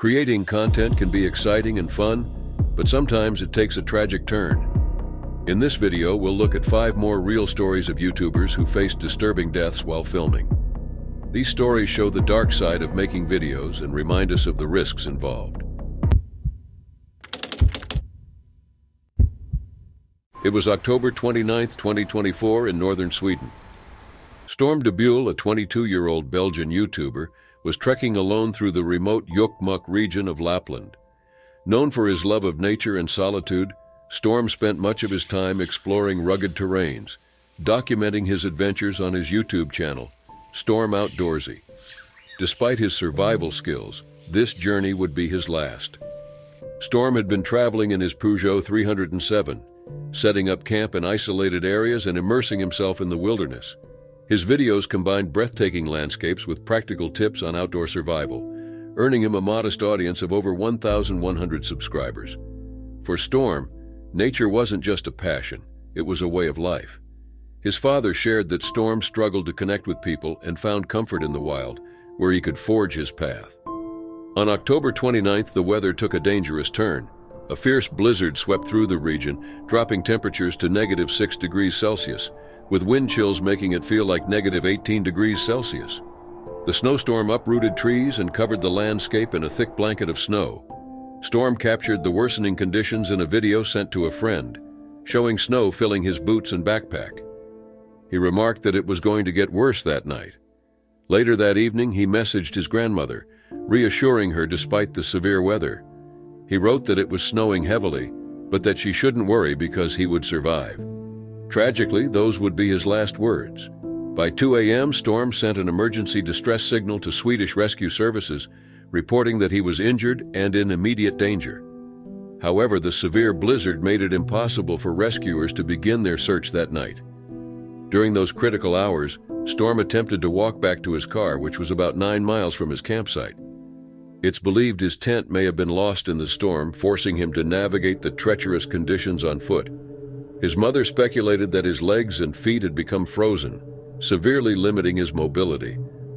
Creating content can be exciting and fun, but sometimes it takes a tragic turn. In this video, we'll look at 5 more real stories of YouTubers who faced disturbing deaths while filming. These stories show the dark side of making videos and remind us of the risks involved. It was October 29, 2024 in northern Sweden. Storm de Buell, a 22-year-old Belgian YouTuber, was trekking alone through the remote Jokkmokk region of Lapland. Known for his love of nature and solitude, Storm spent much of his time exploring rugged terrains, documenting his adventures on his YouTube channel, Storm Outdoorsy. Despite his survival skills, this journey would be his last. Storm had been traveling in his Peugeot 307, setting up camp in isolated areas and immersing himself in the wilderness. His videos combined breathtaking landscapes with practical tips on outdoor survival, earning him a modest audience of over 1,100 subscribers. For Storm, nature wasn't just a passion, it was a way of life. His father shared that Storm struggled to connect with people and found comfort in the wild, where he could forge his path. On October 29th, the weather took a dangerous turn. A fierce blizzard swept through the region, dropping temperatures to -6 degrees Celsius, with wind chills making it feel like -18 degrees Celsius. The snowstorm uprooted trees and covered the landscape in a thick blanket of snow. Storm captured the worsening conditions in a video sent to a friend, showing snow filling his boots and backpack. He remarked that it was going to get worse that night. Later that evening, he messaged his grandmother, reassuring her despite the severe weather. He wrote that it was snowing heavily, but that she shouldn't worry because he would survive. Tragically, those would be his last words. By 2 a.m., Storm sent an emergency distress signal to Swedish rescue services, reporting that he was injured and in immediate danger. However, the severe blizzard made it impossible for rescuers to begin their search that night. During those critical hours, Storm attempted to walk back to his car, which was about 9 miles from his campsite. It's believed his tent may have been lost in the storm, forcing him to navigate the treacherous conditions on foot. His mother speculated that his legs and feet had become frozen, severely limiting his mobility,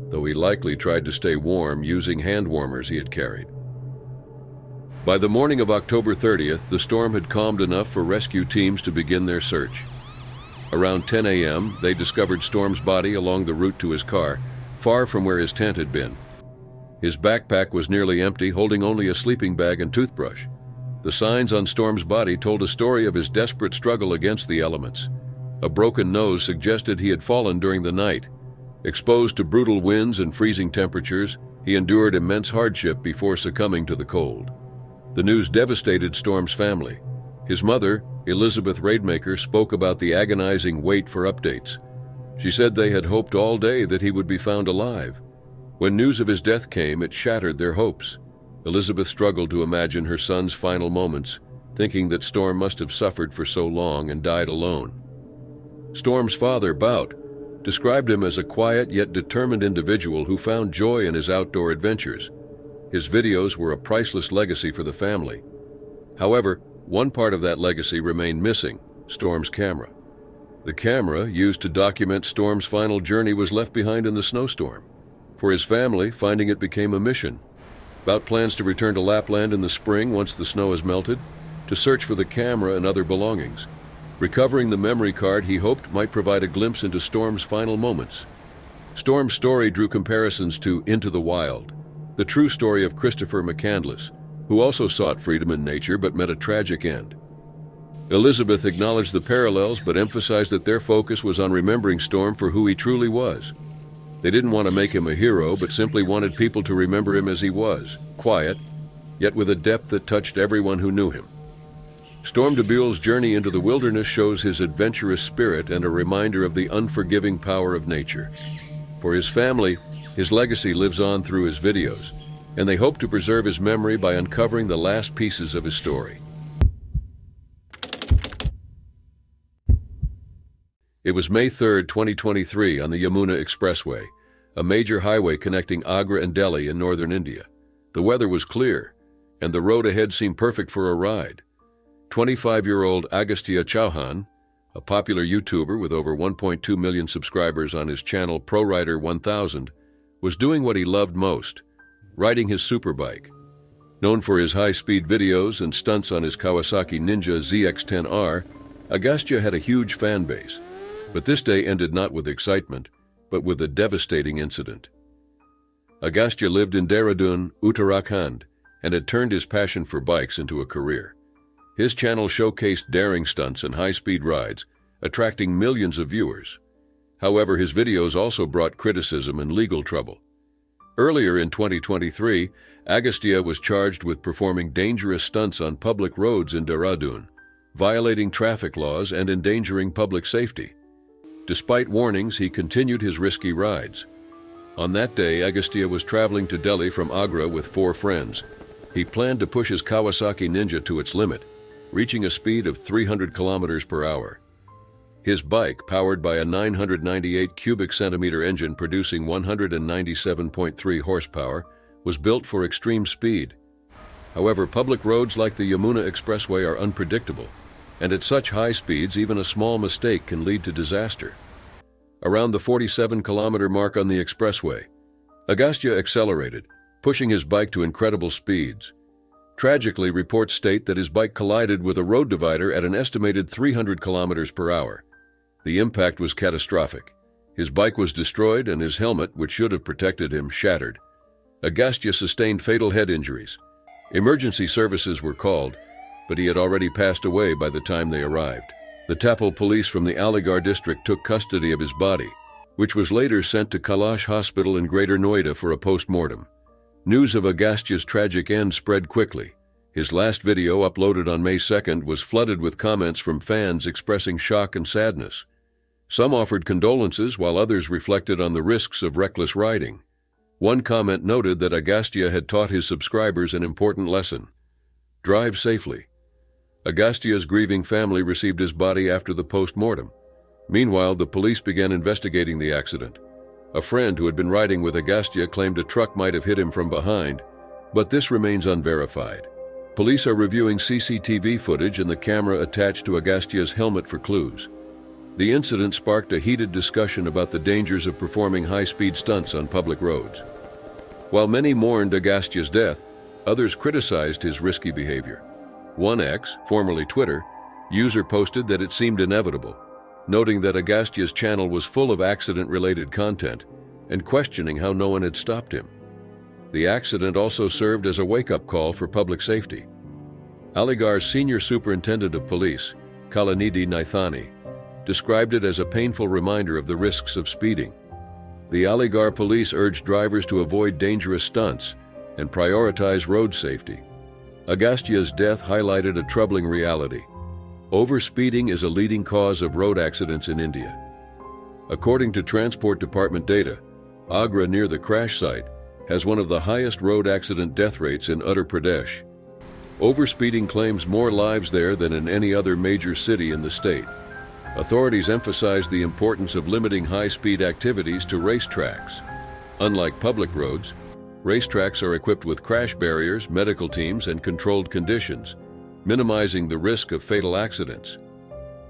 though he likely tried to stay warm using hand warmers he had carried. By the morning of October 30th, the storm had calmed enough for rescue teams to begin their search. Around 10 a.m., they discovered Storm's body along the route to his car, far from where his tent had been. His backpack was nearly empty, holding only a sleeping bag and toothbrush. The signs on Storm's body told a story of his desperate struggle against the elements. A broken nose suggested he had fallen during the night. Exposed to brutal winds and freezing temperatures, he endured immense hardship before succumbing to the cold. The news devastated Storm's family. His mother, Elizabeth Rademacher, spoke about the agonizing wait for updates. She said they had hoped all day that he would be found alive. When news of his death came, it shattered their hopes. Elizabeth struggled to imagine her son's final moments, thinking that Storm must have suffered for so long and died alone. Storm's father, Bout, described him as a quiet yet determined individual who found joy in his outdoor adventures. His videos were a priceless legacy for the family. However, one part of that legacy remained missing: Storm's camera. The camera, used to document Storm's final journey, was left behind in the snowstorm. For his family, finding it became a mission. Bout plans to return to Lapland in the spring once the snow has melted, to search for the camera and other belongings. Recovering the memory card he hoped might provide a glimpse into Storm's final moments. Storm's story drew comparisons to Into the Wild, the true story of Christopher McCandless, who also sought freedom in nature but met a tragic end. Elizabeth acknowledged the parallels but emphasized that their focus was on remembering Storm for who he truly was. They didn't want to make him a hero, but simply wanted people to remember him as he was, quiet, yet with a depth that touched everyone who knew him. Storm de Buell's journey into the wilderness shows his adventurous spirit and a reminder of the unforgiving power of nature. For his family, his legacy lives on through his videos, and they hope to preserve his memory by uncovering the last pieces of his story. It was May 3, 2023, on the Yamuna Expressway, a major highway connecting Agra and Delhi in northern India. The weather was clear, and the road ahead seemed perfect for a ride. 25-year-old Agastya Chauhan, a popular YouTuber with over 1.2 million subscribers on his channel ProRider 1000, was doing what he loved most, riding his superbike. Known for his high-speed videos and stunts on his Kawasaki Ninja ZX-10R, Agastya had a huge fan base. But this day ended not with excitement, but with a devastating incident. Agastya lived in Dehradun, Uttarakhand, and had turned his passion for bikes into a career. His channel showcased daring stunts and high-speed rides, attracting millions of viewers. However, his videos also brought criticism and legal trouble. Earlier in 2023, Agastya was charged with performing dangerous stunts on public roads in Dehradun, violating traffic laws and endangering public safety. Despite warnings, he continued his risky rides. On that day, Agastya was traveling to Delhi from Agra with 4 friends. He planned to push his Kawasaki Ninja to its limit, reaching a speed of 300 kilometers per hour. His bike, powered by a 998 cubic centimeter engine producing 197.3 horsepower, was built for extreme speed. However, public roads like the Yamuna Expressway are unpredictable, and at such high speeds, even a small mistake can lead to disaster. Around the 47-kilometer mark on the expressway, Agastya accelerated, pushing his bike to incredible speeds. Tragically, reports state that his bike collided with a road divider at an estimated 300 kilometers per hour. The impact was catastrophic. His bike was destroyed and his helmet, which should have protected him, shattered. Agastya sustained fatal head injuries. Emergency services were called, but he had already passed away by the time they arrived. The Tapal police from the Aligarh district took custody of his body, which was later sent to Kailash Hospital in Greater Noida for a post-mortem. News of Agastya's tragic end spread quickly. His last video, uploaded on May 2nd, was flooded with comments from fans expressing shock and sadness. Some offered condolences, while others reflected on the risks of reckless riding. One comment noted that Agastya had taught his subscribers an important lesson: drive safely. Agastya's grieving family received his body after the post-mortem. Meanwhile, the police began investigating the accident. A friend who had been riding with Agastya claimed a truck might have hit him from behind, but this remains unverified. Police are reviewing CCTV footage and the camera attached to Agastya's helmet for clues. The incident sparked a heated discussion about the dangers of performing high-speed stunts on public roads. While many mourned Agastya's death, others criticized his risky behavior. One X, formerly Twitter, user posted that it seemed inevitable, noting that Agastya's channel was full of accident-related content and questioning how no one had stopped him. The accident also served as a wake-up call for public safety. Aligarh's senior superintendent of police, Kalanidhi Naithani, described it as a painful reminder of the risks of speeding. The Aligarh police urged drivers to avoid dangerous stunts and prioritize road safety. Agastya's death highlighted a troubling reality. Overspeeding is a leading cause of road accidents in India. According to Transport Department data, Agra, near the crash site, has one of the highest road accident death rates in Uttar Pradesh. Overspeeding claims more lives there than in any other major city in the state. Authorities emphasize the importance of limiting high-speed activities to racetracks. Unlike public roads, racetracks are equipped with crash barriers, medical teams, and controlled conditions, minimizing the risk of fatal accidents.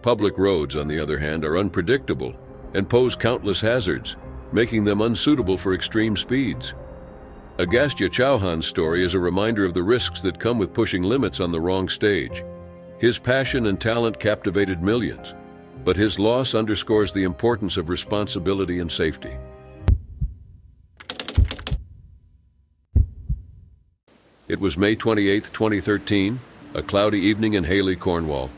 Public roads, on the other hand, are unpredictable and pose countless hazards, making them unsuitable for extreme speeds. Agastya Chauhan's story is a reminder of the risks that come with pushing limits on the wrong stage. His passion and talent captivated millions, but his loss underscores the importance of responsibility and safety. It was May 28, 2013, a cloudy evening in Haley, Cornwall.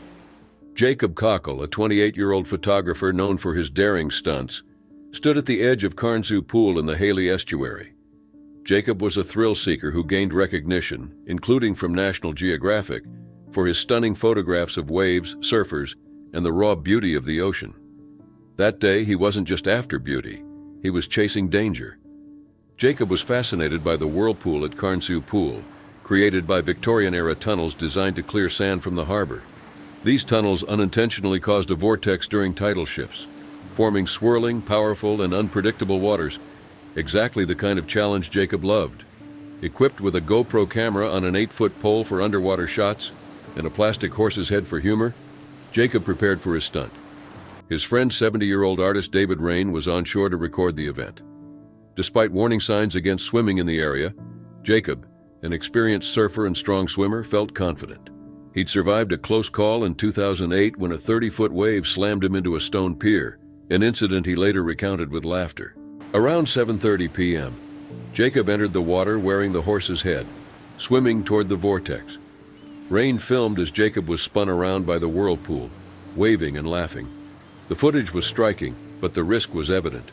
Jacob Cockle, a 28-year-old photographer known for his daring stunts, stood at the edge of Carnsoo Pool in the Haley estuary. Jacob was a thrill-seeker who gained recognition, including from National Geographic, for his stunning photographs of waves, surfers, and the raw beauty of the ocean. That day, he wasn't just after beauty, he was chasing danger. Jacob was fascinated by the whirlpool at Carnsoo Pool, created by Victorian-era tunnels designed to clear sand from the harbor. These tunnels unintentionally caused a vortex during tidal shifts, forming swirling, powerful, and unpredictable waters, exactly the kind of challenge Jacob loved. Equipped with a GoPro camera on an 8-foot pole for underwater shots and a plastic horse's head for humor, Jacob prepared for his stunt. His friend, 70-year-old artist David Rain, was on shore to record the event. Despite warning signs against swimming in the area, Jacob, an experienced surfer and strong swimmer, felt confident. He'd survived a close call in 2008 when a 30-foot wave slammed him into a stone pier, an incident he later recounted with laughter. Around 7:30 p.m., Jacob entered the water wearing the horse's head, swimming toward the vortex. Rain filmed as Jacob was spun around by the whirlpool, waving and laughing. The footage was striking, but the risk was evident.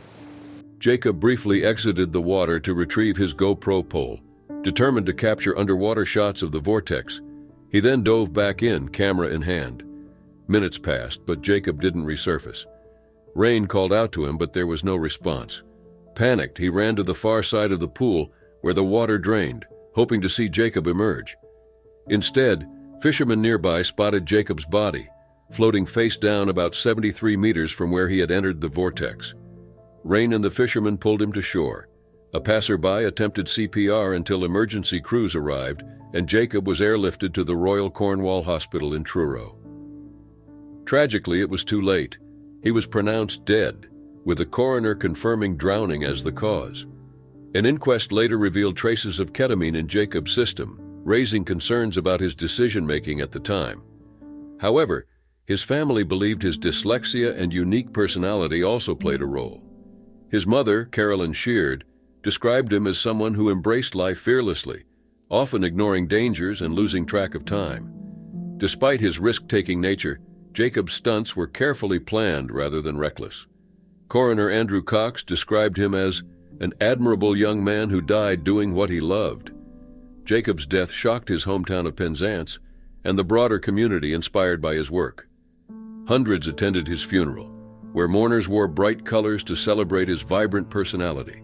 Jacob briefly exited the water to retrieve his GoPro pole, determined to capture underwater shots of the vortex. He then dove back in, camera in hand. Minutes passed, but Jacob didn't resurface. Rain called out to him, but there was no response. Panicked, he ran to the far side of the pool where the water drained, hoping to see Jacob emerge. Instead, fishermen nearby spotted Jacob's body, floating face down about 73 meters from where he had entered the vortex. Rain and the fishermen pulled him to shore. A passerby attempted CPR until emergency crews arrived, and Jacob was airlifted to the Royal Cornwall Hospital in Truro. Tragically, it was too late. He was pronounced dead, with the coroner confirming drowning as the cause. An inquest later revealed traces of ketamine in Jacob's system, raising concerns about his decision-making at the time. However, his family believed his dyslexia and unique personality also played a role. His mother, Carolyn Sheard, described him as someone who embraced life fearlessly, often ignoring dangers and losing track of time. Despite his risk-taking nature, Jacob's stunts were carefully planned rather than reckless. Coroner Andrew Cox described him as an admirable young man who died doing what he loved. Jacob's death shocked his hometown of Penzance and the broader community inspired by his work. Hundreds attended his funeral, where mourners wore bright colors to celebrate his vibrant personality.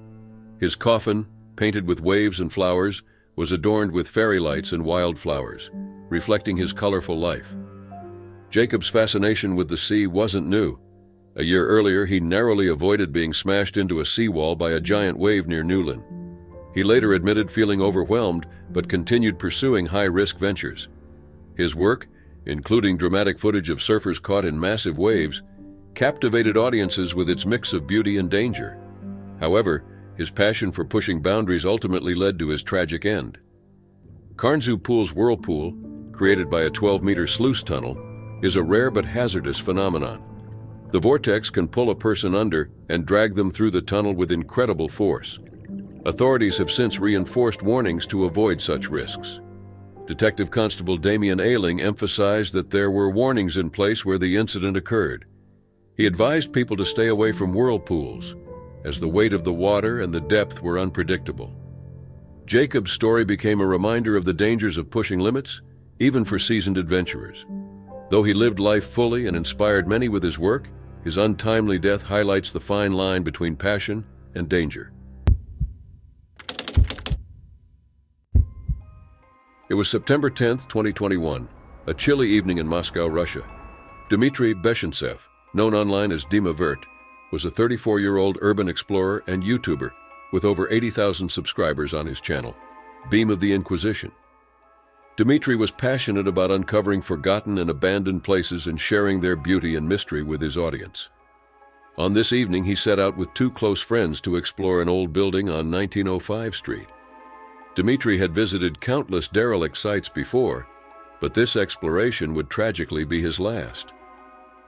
His coffin, painted with waves and flowers, was adorned with fairy lights and wildflowers, reflecting his colorful life. Jacob's fascination with the sea wasn't new. A year earlier, he narrowly avoided being smashed into a seawall by a giant wave near Newlyn. He later admitted feeling overwhelmed, but continued pursuing high-risk ventures. His work, including dramatic footage of surfers caught in massive waves, captivated audiences with its mix of beauty and danger. However, his passion for pushing boundaries ultimately led to his tragic end. Carnsou Pool's whirlpool, created by a 12-meter sluice tunnel, is a rare but hazardous phenomenon. The vortex can pull a person under and drag them through the tunnel with incredible force. Authorities have since reinforced warnings to avoid such risks. Detective Constable Damian Ailing emphasized that there were warnings in place where the incident occurred. He advised people to stay away from whirlpools, as the weight of the water and the depth were unpredictable. Jacob's story became a reminder of the dangers of pushing limits, even for seasoned adventurers. Though he lived life fully and inspired many with his work, his untimely death highlights the fine line between passion and danger. It was September 10, 2021, a chilly evening in Moscow, Russia. Dmitry Beshintsev, known online as Dima Vert, was a 34-year-old urban explorer and YouTuber with over 80,000 subscribers on his channel, Beam of the Inquisition. Dmitry was passionate about uncovering forgotten and abandoned places and sharing their beauty and mystery with his audience. On this evening, he set out with two close friends to explore an old building on 1905 Street. Dmitry had visited countless derelict sites before, but this exploration would tragically be his last.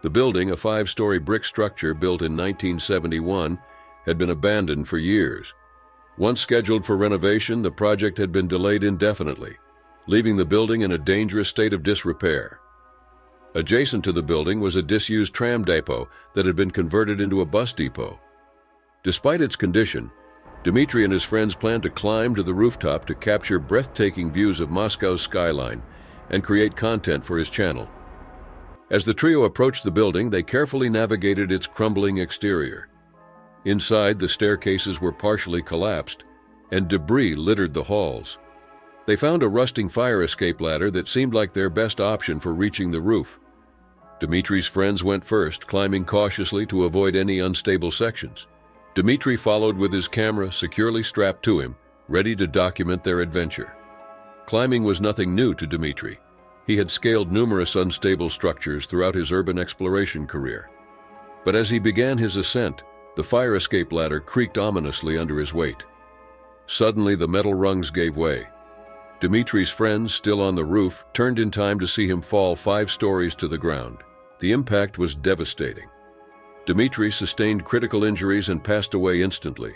The building, a 5-story brick structure built in 1971, had been abandoned for years. Once scheduled for renovation, the project had been delayed indefinitely, leaving the building in a dangerous state of disrepair. Adjacent to the building was a disused tram depot that had been converted into a bus depot. Despite its condition, Dmitry and his friends planned to climb to the rooftop to capture breathtaking views of Moscow's skyline and create content for his channel. As the trio approached the building, they carefully navigated its crumbling exterior. Inside, the staircases were partially collapsed, and debris littered the halls. They found a rusting fire escape ladder that seemed like their best option for reaching the roof. Dmitry's friends went first, climbing cautiously to avoid any unstable sections. Dmitry followed with his camera securely strapped to him, ready to document their adventure. Climbing was nothing new to Dmitry. He had scaled numerous unstable structures throughout his urban exploration career. But as he began his ascent, the fire escape ladder creaked ominously under his weight. Suddenly, the metal rungs gave way. Dimitri's friends, still on the roof, turned in time to see him fall 5 stories to the ground. The impact was devastating. Dimitri sustained critical injuries and passed away instantly.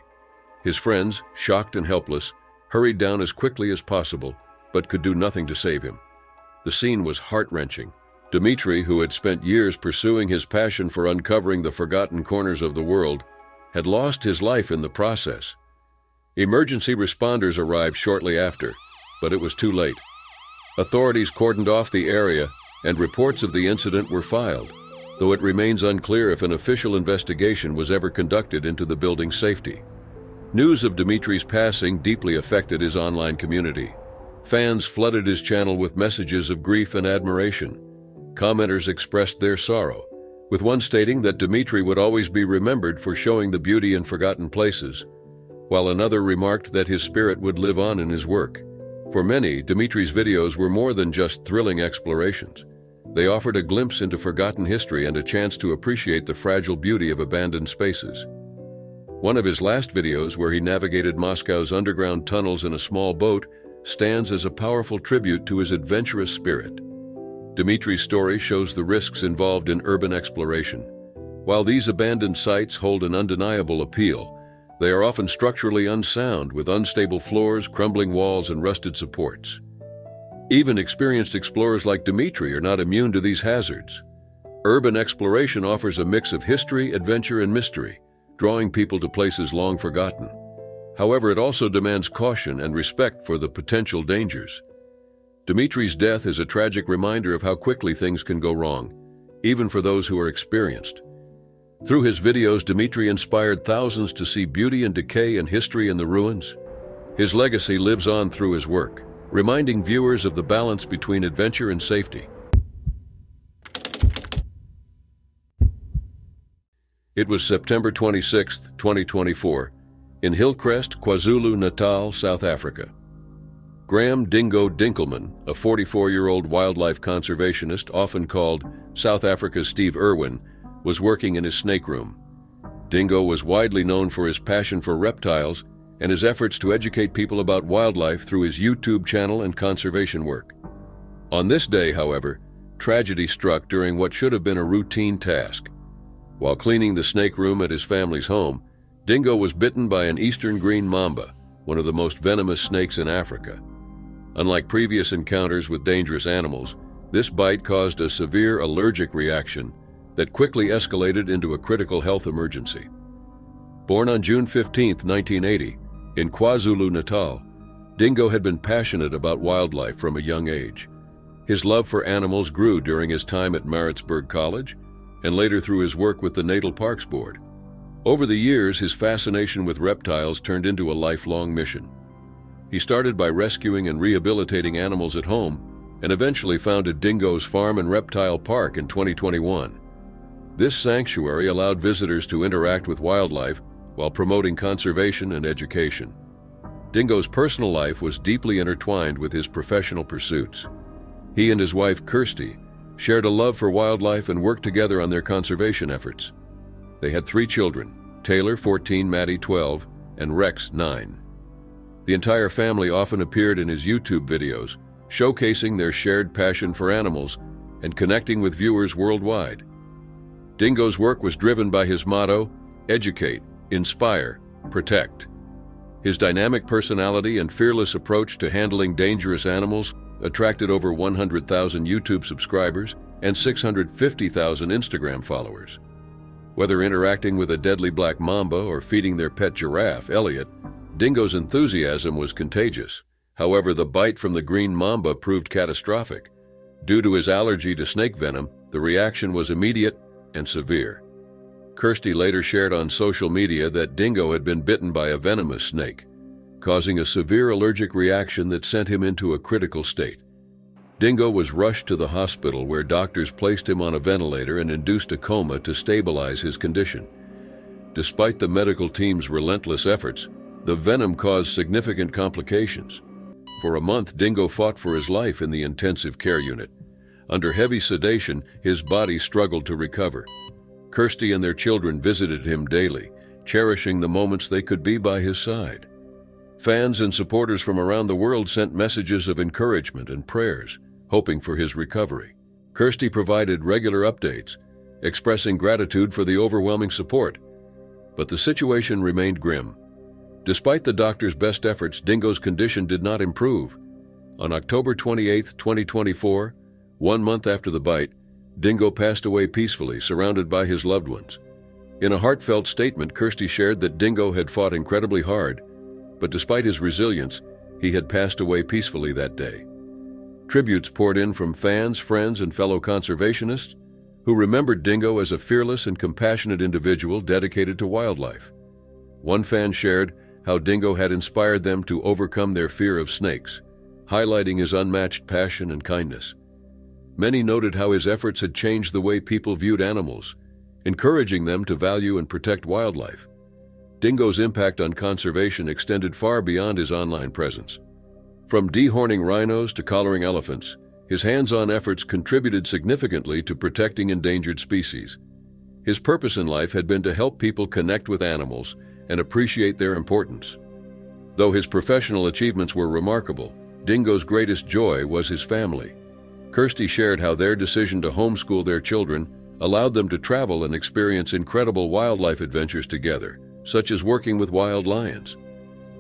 His friends, shocked and helpless, hurried down as quickly as possible, but could do nothing to save him. The scene was heart-wrenching. Dimitri, who had spent years pursuing his passion for uncovering the forgotten corners of the world, had lost his life in the process. Emergency responders arrived shortly after, but it was too late. Authorities cordoned off the area, and reports of the incident were filed, though it remains unclear if an official investigation was ever conducted into the building's safety. News of Dimitri's passing deeply affected his online community. Fans flooded his channel with messages of grief and admiration. Commenters expressed their sorrow, with one stating that Dimitri would always be remembered for showing the beauty in forgotten places, while another remarked that his spirit would live on in his work. For many, Dimitri's videos were more than just thrilling explorations. They offered a glimpse into forgotten history and a chance to appreciate the fragile beauty of abandoned spaces. One of his last videos, where he navigated Moscow's underground tunnels in a small boat, stands as a powerful tribute to his adventurous spirit. Dimitri's story shows the risks involved in urban exploration. While these abandoned sites hold an undeniable appeal, they are often structurally unsound, with unstable floors, crumbling walls, and rusted supports. Even experienced explorers like Dimitri are not immune to these hazards. Urban exploration offers a mix of history, adventure, and mystery, drawing people to places long forgotten. However, it also demands caution and respect for the potential dangers. Dimitri's death is a tragic reminder of how quickly things can go wrong, even for those who are experienced. Through his videos, Dimitri inspired thousands to see beauty and decay and history in the ruins. His legacy lives on through his work, reminding viewers of the balance between adventure and safety. It was September 26, 2024, in Hillcrest, KwaZulu-Natal, South Africa. Graham Dingo Dinkelman, a 44-year-old wildlife conservationist, often called South Africa's Steve Irwin, was working in his snake room. Dingo was widely known for his passion for reptiles and his efforts to educate people about wildlife through his YouTube channel and conservation work. On this day, however, tragedy struck during what should have been a routine task. While cleaning the snake room at his family's home, Dingo was bitten by an eastern green mamba, one of the most venomous snakes in Africa. Unlike previous encounters with dangerous animals, this bite caused a severe allergic reaction that quickly escalated into a critical health emergency. Born on June 15, 1980, in KwaZulu-Natal, Dingo had been passionate about wildlife from a young age. His love for animals grew during his time at Maritzburg College and later through his work with the Natal Parks Board. Over the years, his fascination with reptiles turned into a lifelong mission. He started by rescuing and rehabilitating animals at home and eventually founded Dingo's Farm and Reptile Park in 2021. This sanctuary allowed visitors to interact with wildlife while promoting conservation and education. Dingo's personal life was deeply intertwined with his professional pursuits. He and his wife, Kirsty, shared a love for wildlife and worked together on their conservation efforts. They had 3 children, Taylor, 14, Maddie, 12, and Rex, 9. The entire family often appeared in his YouTube videos, showcasing their shared passion for animals and connecting with viewers worldwide. Dingo's work was driven by his motto, educate, inspire, protect. His dynamic personality and fearless approach to handling dangerous animals attracted over 100,000 YouTube subscribers and 650,000 Instagram followers. Whether interacting with a deadly black mamba or feeding their pet giraffe, Elliot, Dingo's enthusiasm was contagious. However, the bite from the green mamba proved catastrophic. Due to his allergy to snake venom, the reaction was immediate and severe. Kirsty later shared on social media that Dingo had been bitten by a venomous snake, causing a severe allergic reaction that sent him into a critical state. Dingo was rushed to the hospital, where doctors placed him on a ventilator and induced a coma to stabilize his condition. Despite the medical team's relentless efforts, the venom caused significant complications. For a month, Dingo fought for his life in the intensive care unit. Under heavy sedation, his body struggled to recover. Kirsty and their children visited him daily, cherishing the moments they could be by his side. Fans and supporters from around the world sent messages of encouragement and prayers, hoping for his recovery. Kirsty provided regular updates, expressing gratitude for the overwhelming support. But the situation remained grim. Despite the doctor's best efforts, Dingo's condition did not improve. On October 28, 2024, 1 month after the bite, Dingo passed away peacefully, surrounded by his loved ones. In a heartfelt statement, Kirsty shared that Dingo had fought incredibly hard, but despite his resilience, he had passed away peacefully that day. Tributes poured in from fans, friends, and fellow conservationists who remembered Dingo as a fearless and compassionate individual dedicated to wildlife. One fan shared how Dingo had inspired them to overcome their fear of snakes, highlighting his unmatched passion and kindness. Many noted how his efforts had changed the way people viewed animals, encouraging them to value and protect wildlife. Dingo's impact on conservation extended far beyond his online presence. From dehorning rhinos to collaring elephants, his hands-on efforts contributed significantly to protecting endangered species. His purpose in life had been to help people connect with animals and appreciate their importance. Though his professional achievements were remarkable, Dingo's greatest joy was his family. Kirsty shared how their decision to homeschool their children allowed them to travel and experience incredible wildlife adventures together, such as working with wild lions.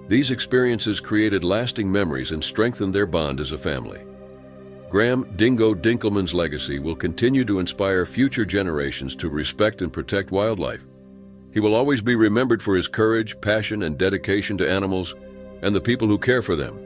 These experiences created lasting memories and strengthened their bond as a family. Graham "Dingo" Dinkelman's legacy will continue to inspire future generations to respect and protect wildlife. He will always be remembered for his courage, passion, and dedication to animals and the people who care for them.